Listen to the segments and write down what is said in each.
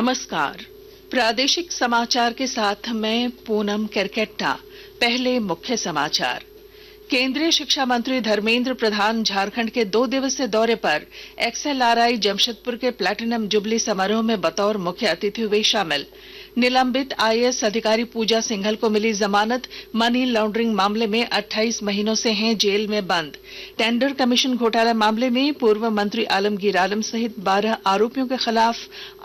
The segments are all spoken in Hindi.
नमस्कार। प्रादेशिक समाचार के साथ मैं पूनम केरकेट्टा। पहले मुख्य समाचार। केंद्रीय शिक्षा मंत्री धर्मेंद्र प्रधान झारखंड के 2 दिवसीय दौरे पर XLRI जमशेदपुर के प्लैटिनम जुबली समारोह में बतौर मुख्य अतिथि हुए शामिल। निलंबित IAS अधिकारी पूजा सिंघल को मिली जमानत। मनी लॉन्ड्रिंग मामले में 28 महीनों से हैं जेल में बंद। टेंडर कमीशन घोटाला मामले में पूर्व मंत्री आलमगीर आलम सहित 12 आरोपियों के खिलाफ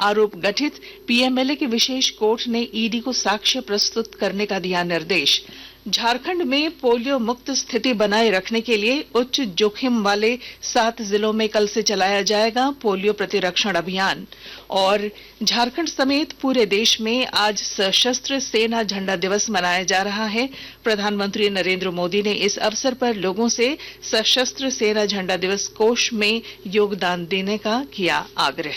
आरोप गठित। PMLA की विशेष कोर्ट ने ED को साक्ष्य प्रस्तुत करने का दिया निर्देश। झारखंड में पोलियो मुक्त स्थिति बनाए रखने के लिए उच्च जोखिम वाले 7 जिलों में कल से चलाया जाएगा पोलियो प्रतिरक्षण अभियान। और झारखंड समेत पूरे देश में आज सशस्त्र सेना झंडा दिवस मनाया जा रहा है। प्रधानमंत्री नरेंद्र मोदी ने इस अवसर पर लोगों से सशस्त्र सेना झंडा दिवस कोष में योगदान देने का किया आग्रह।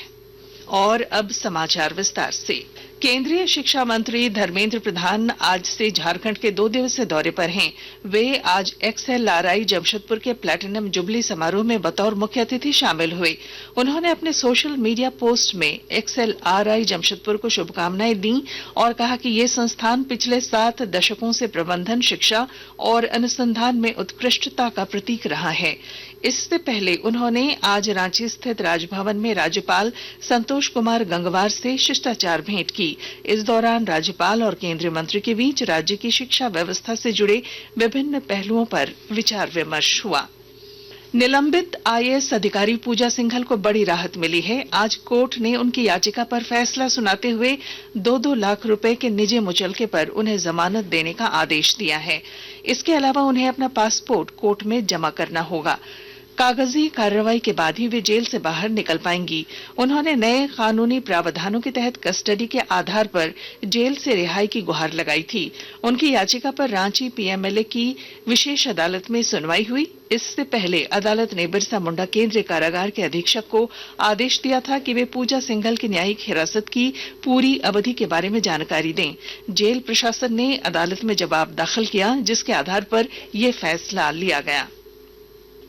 और अब समाचार विस्तार से। केंद्रीय शिक्षा मंत्री धर्मेंद्र प्रधान आज से झारखंड के 2 दिवसीय दौरे पर हैं। वे आज XLRI जमशेदपुर के प्लैटिनम जुबली समारोह में बतौर मुख्य अतिथि शामिल हुए। उन्होंने अपने सोशल मीडिया पोस्ट में XLRI जमशेदपुर को शुभकामनाएं दी और कहा कि ये संस्थान पिछले 7 दशकों से प्रबंधन, शिक्षा और अनुसंधान में उत्कृष्टता का प्रतीक रहा है। इससे पहले उन्होंने आज रांची स्थित राजभवन में राज्यपाल संतोष कुमार गंगवार से शिष्टाचार भेंट की। इस दौरान राज्यपाल और केंद्रीय मंत्री के बीच राज्य की शिक्षा व्यवस्था से जुड़े विभिन्न पहलुओं पर विचार विमर्श हुआ। निलंबित IAS अधिकारी पूजा सिंघल को बड़ी राहत मिली है। आज कोर्ट ने उनकी याचिका पर फैसला सुनाते हुए 2-2 लाख रुपए के निजी मुचलके पर उन्हें जमानत देने का आदेश दिया है। इसके अलावा उन्हें अपना पासपोर्ट कोर्ट में जमा करना होगा। कागजी कार्रवाई के बाद ही वे जेल से बाहर निकल पाएंगी। उन्होंने नए कानूनी प्रावधानों के तहत कस्टडी के आधार पर जेल से रिहाई की गुहार लगाई थी। उनकी याचिका पर रांची PMLA की विशेष अदालत में सुनवाई हुई। इससे पहले अदालत ने बिरसा मुंडा केंद्रीय कारागार के अधीक्षक को आदेश दिया था कि वे पूजा सिंघल की न्यायिक हिरासत की पूरी अवधि के बारे में जानकारी दें। जेल प्रशासन ने अदालत में जवाब दाखिल किया, जिसके आधार पर यह फैसला लिया गया।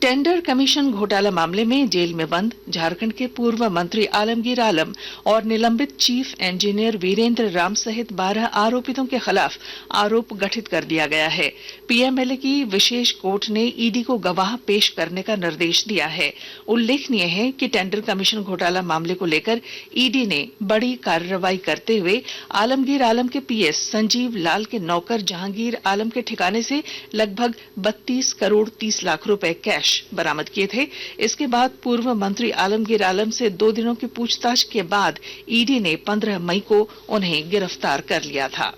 टेंडर कमीशन घोटाला मामले में जेल में बंद झारखंड के पूर्व मंत्री आलमगीर आलम और निलंबित चीफ इंजीनियर वीरेंद्र राम सहित 12 आरोपितों के खिलाफ आरोप गठित कर दिया गया है। PMLA की विशेष कोर्ट ने ED को गवाह पेश करने का निर्देश दिया है। उल्लेखनीय है कि टेंडर कमीशन घोटाला मामले को लेकर ED ने बड़ी कार्रवाई करते हुए आलमगीर आलम के PS संजीव लाल के नौकर जहांगीर आलम के ठिकाने से लगभग 32 करोड़ 30 लाख रुपए कैश बरामद किए थे। इसके बाद पूर्व मंत्री आलमगीर आलम से 2 दिनों की पूछताछ के बाद ED ने 15 मई को उन्हें गिरफ्तार कर लिया था।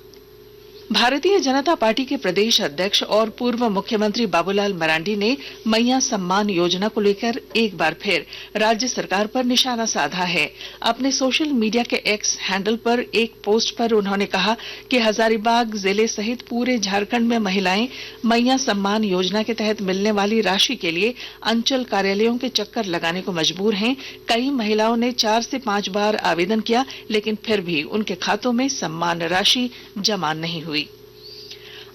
भारतीय जनता पार्टी के प्रदेश अध्यक्ष और पूर्व मुख्यमंत्री बाबूलाल मरांडी ने मैया सम्मान योजना को लेकर एक बार फिर राज्य सरकार पर निशाना साधा है। अपने सोशल मीडिया के X हैंडल पर एक पोस्ट पर उन्होंने कहा कि हजारीबाग जिले सहित पूरे झारखंड में महिलाएं मैया सम्मान योजना के तहत मिलने वाली राशि के लिए अंचल कार्यालयों के चक्कर लगाने को मजबूर हैं। कई महिलाओं ने 4 से 5 बार आवेदन किया, लेकिन फिर भी उनके खातों में सम्मान राशि जमा नहीं हुई।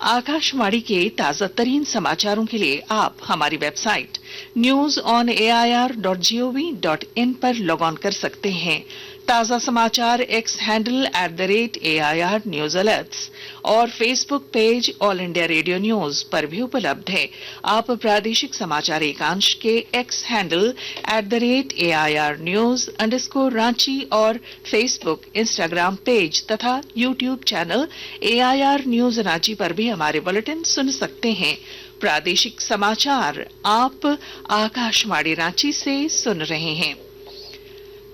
आकाशवाणी के ताजा तरीन समाचारों के लिए आप हमारी वेबसाइट newsonair.gov.in पर लॉग ऑन कर सकते हैं। ताजा समाचार X handle @AIR news alerts और Facebook page All India Radio news पर भी उपलब्ध है। आप प्रादेशिक समाचार एकांश के X हैंडल @AIR न्यूज_रांची और फेसबुक, इंस्टाग्राम पेज तथा YouTube channel AIR news Ranchi पर भी हमारे बुलेटिन सुन सकते हैं। प्रादेशिक समाचार आप आकाशवाणी रांची से सुन रहे हैं।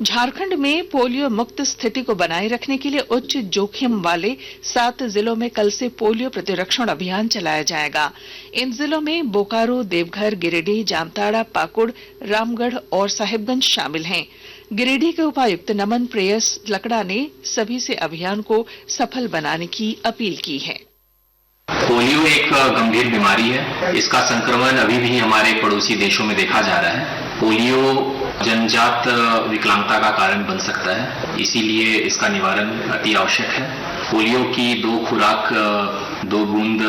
झारखंड में पोलियो मुक्त स्थिति को बनाए रखने के लिए उच्च जोखिम वाले 7 जिलों में कल से पोलियो प्रतिरक्षण अभियान चलाया जाएगा। इन जिलों में बोकारो, देवघर, गिरिडीह, जामताड़ा, पाकुड़, रामगढ़ और साहिबगंज शामिल हैं। गिरिडीह के उपायुक्त नमन प्रेयस लकड़ा ने सभी से अभियान को सफल बनाने की अपील की है। पोलियो एक गंभीर बीमारी है। इसका संक्रमण अभी भी हमारे पड़ोसी देशों में देखा जा रहा है। पोलियो जन्मजात विकलांगता का कारण बन सकता है, इसीलिए इसका निवारण अति आवश्यक है। पोलियो की 2 खुराक 2 बूंद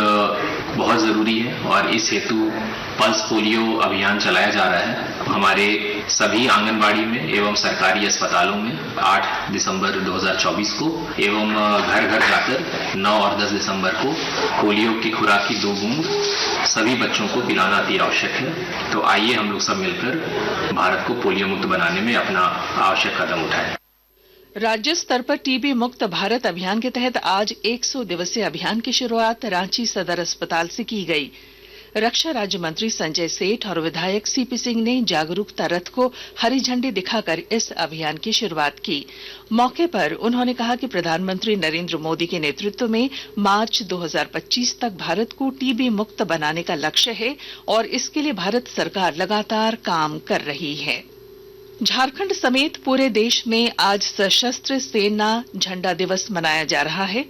बहुत जरूरी है और इस हेतु पल्स पोलियो अभियान चलाया जा रहा है। हमारे सभी आंगनबाड़ी में एवं सरकारी अस्पतालों में 8 दिसंबर 2024 को एवं घर घर जाकर 9 और 10 दिसंबर को पोलियो की खुराक की 2 बूंद सभी बच्चों को पिलाना अति आवश्यक है। तो आइए हम लोग सब मिलकर भारत को पोलियो मुक्त बनाने में अपना आवश्यक कदम उठाएं। राज्य स्तर पर टीबी मुक्त भारत अभियान के तहत आज 100 दिवसीय अभियान की शुरुआत रांची सदर अस्पताल से की गई। रक्षा राज्य मंत्री संजय सेठ और विधायक सीपी सिंह ने जागरूकता रथ को हरी झंडी दिखाकर इस अभियान की शुरुआत की। मौके पर उन्होंने कहा कि प्रधानमंत्री नरेंद्र मोदी के नेतृत्व में मार्च 2025 तक भारत को टीबी मुक्त बनाने का लक्ष्य है और इसके लिए भारत सरकार लगातार काम कर रही है। झारखंड समेत पूरे देश में आज सशस्त्र सेना झंडा दिवस मनाया जा रहा है।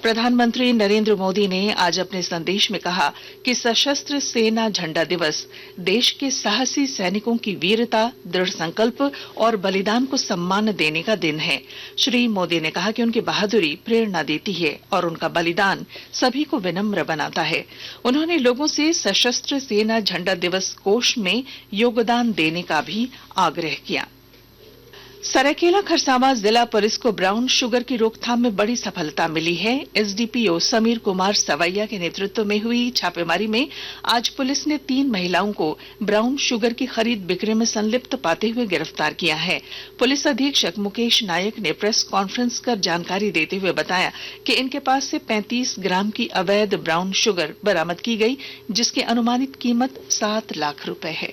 प्रधानमंत्री नरेंद्र मोदी ने आज अपने संदेश में कहा कि सशस्त्र सेना झंडा दिवस देश के साहसी सैनिकों की वीरता, दृढ़ संकल्प और बलिदान को सम्मान देने का दिन है। श्री मोदी ने कहा कि उनकी बहादुरी प्रेरणा देती है और उनका बलिदान सभी को विनम्र बनाता है। उन्होंने लोगों से सशस्त्र सेना झंडा दिवस कोष में योगदान देने का भी आग्रह किया। सरायकेला खरसावां जिला पुलिस को ब्राउन शुगर की रोकथाम में बड़ी सफलता मिली है। एसडीपीओ समीर कुमार सवैया के नेतृत्व में हुई छापेमारी में आज पुलिस ने 3 महिलाओं को ब्राउन शुगर की खरीद बिक्री में संलिप्त पाते हुए गिरफ्तार किया है। पुलिस अधीक्षक मुकेश नायक ने प्रेस कॉन्फ्रेंस कर जानकारी देते हुए बताया कि इनके पास से 35 ग्राम की अवैध ब्राउन शुगर बरामद की गई, जिसकी अनुमानित कीमत 7 लाख रुपए है।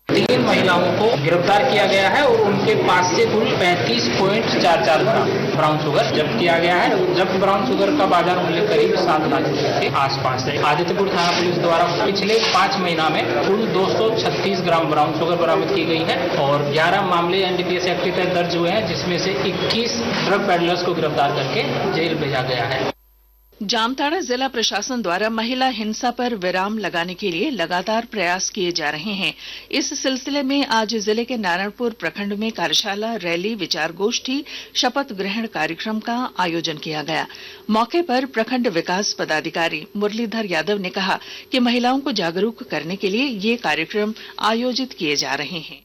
3 महिलाओं को गिरफ्तार किया गया है और उनके पास से कुल 35.44 ग्राम ब्राउन शुगर जब्त किया गया है। जब्त ब्राउन शुगर का बाजार मूल्य करीब 7 लाख रुपए के आसपास है। आदित्यपुर थाना पुलिस द्वारा पिछले 5 महीना में कुल 236 ग्राम ब्राउन शुगर बरामद की गई है और 11 मामले एनडीपीएस एक्ट के तहत दर्ज हुए हैं, जिसमें से 21 ड्रग पेडलर्स को गिरफ्तार करके जेल भेजा गया है। जामताड़ा जिला प्रशासन द्वारा महिला हिंसा पर विराम लगाने के लिए लगातार प्रयास किए जा रहे हैं। इस सिलसिले में आज जिले के नारायणपुर प्रखंड में कार्यशाला, रैली, विचार गोष्ठी, शपथ ग्रहण कार्यक्रम का आयोजन किया गया। मौके पर प्रखंड विकास पदाधिकारी मुरलीधर यादव ने कहा कि महिलाओं को जागरूक करने के लिए ये कार्यक्रम आयोजित किए जा रहे हैं।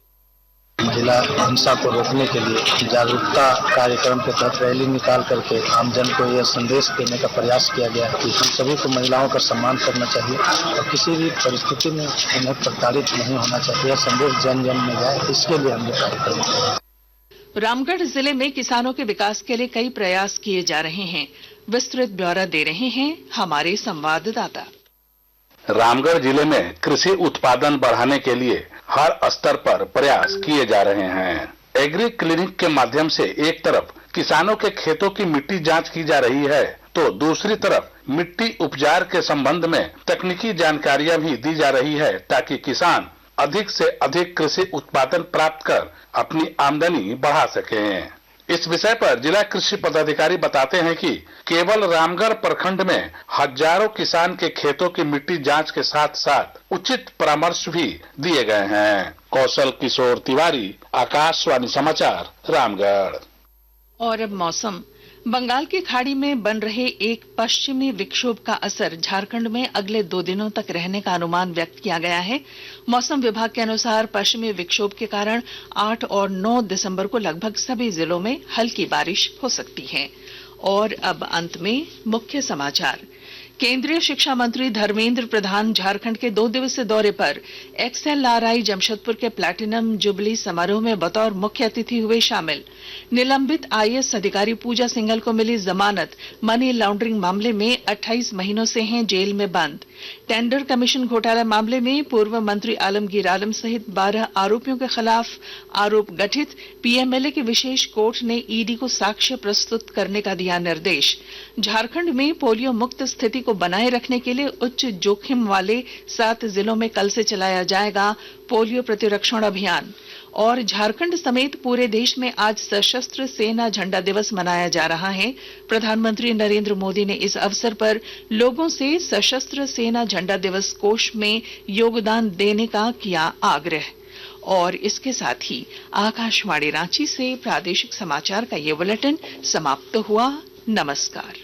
जिला हिंसा को रोकने के लिए जागरूकता कार्यक्रम के तहत रैली निकाल करके आमजन को यह संदेश देने का प्रयास किया गया है कि हम सभी को महिलाओं का सम्मान करना चाहिए और किसी भी परिस्थिति में उन्हें प्रताड़ित नहीं होना चाहिए। यह संदेश जन जन में जाए, इसके लिए हम ये कार्यक्रम कर रहे हैं। रामगढ़ जिले में किसानों के विकास के लिए कई प्रयास किए जा रहे हैं। विस्तृत ब्यौरा दे रहे हैं हमारे संवाददाता। रामगढ़ जिले में कृषि उत्पादन बढ़ाने के लिए हर स्तर पर प्रयास किए जा रहे हैं। एग्री क्लिनिक के माध्यम से एक तरफ किसानों के खेतों की मिट्टी जांच की जा रही है, तो दूसरी तरफ मिट्टी उपचार के संबंध में तकनीकी जानकारियां भी दी जा रही है, ताकि किसान अधिक से अधिक कृषि उत्पादन प्राप्त कर अपनी आमदनी बढ़ा सकें। इस विषय पर जिला कृषि पदाधिकारी बताते हैं कि केवल रामगढ़ प्रखंड में हजारों किसान के खेतों की मिट्टी जांच के साथ साथ उचित परामर्श भी दिए गए हैं। कौशल किशोर तिवारी, आकाशवाणी समाचार, रामगढ़। और अब मौसम। बंगाल की खाड़ी में बन रहे एक पश्चिमी विक्षोभ का असर झारखंड में अगले 2 दिनों तक रहने का अनुमान व्यक्त किया गया है। मौसम विभाग के अनुसार पश्चिमी विक्षोभ के कारण 8 और 9 दिसंबर को लगभग सभी जिलों में हल्की बारिश हो सकती है। और अब अंत में मुख्य समाचार। केंद्रीय शिक्षा मंत्री धर्मेंद्र प्रधान झारखंड के 2 दिवसीय दौरे पर XLRI जमशेदपुर के प्लैटिनम जुबली समारोह में बतौर मुख्य अतिथि हुए शामिल। निलंबित IAS अधिकारी पूजा सिंघल को मिली जमानत। मनी लॉन्ड्रिंग मामले में 28 महीनों से हैं जेल में बंद। टेंडर कमीशन घोटाला मामले में पूर्व मंत्री आलमगीर आलम सहित 12 आरोपियों के खिलाफ आरोप गठित। PMLA की विशेष कोर्ट ने ED को साक्ष्य प्रस्तुत करने का दिया निर्देश। झारखंड में पोलियो मुक्त स्थिति को बनाए रखने के लिए उच्च जोखिम वाले 7 जिलों में कल से चलाया जाएगा पोलियो प्रतिरक्षण अभियान। और झारखंड समेत पूरे देश में आज सशस्त्र सेना झंडा दिवस मनाया जा रहा है। प्रधानमंत्री नरेंद्र मोदी ने इस अवसर पर लोगों से सशस्त्र सेना झंडा दिवस कोष में योगदान देने का किया आग्रह। और इसके साथ ही आकाशवाणी रांची से प्रादेशिक समाचार का ये बुलेटिन समाप्त हुआ। नमस्कार।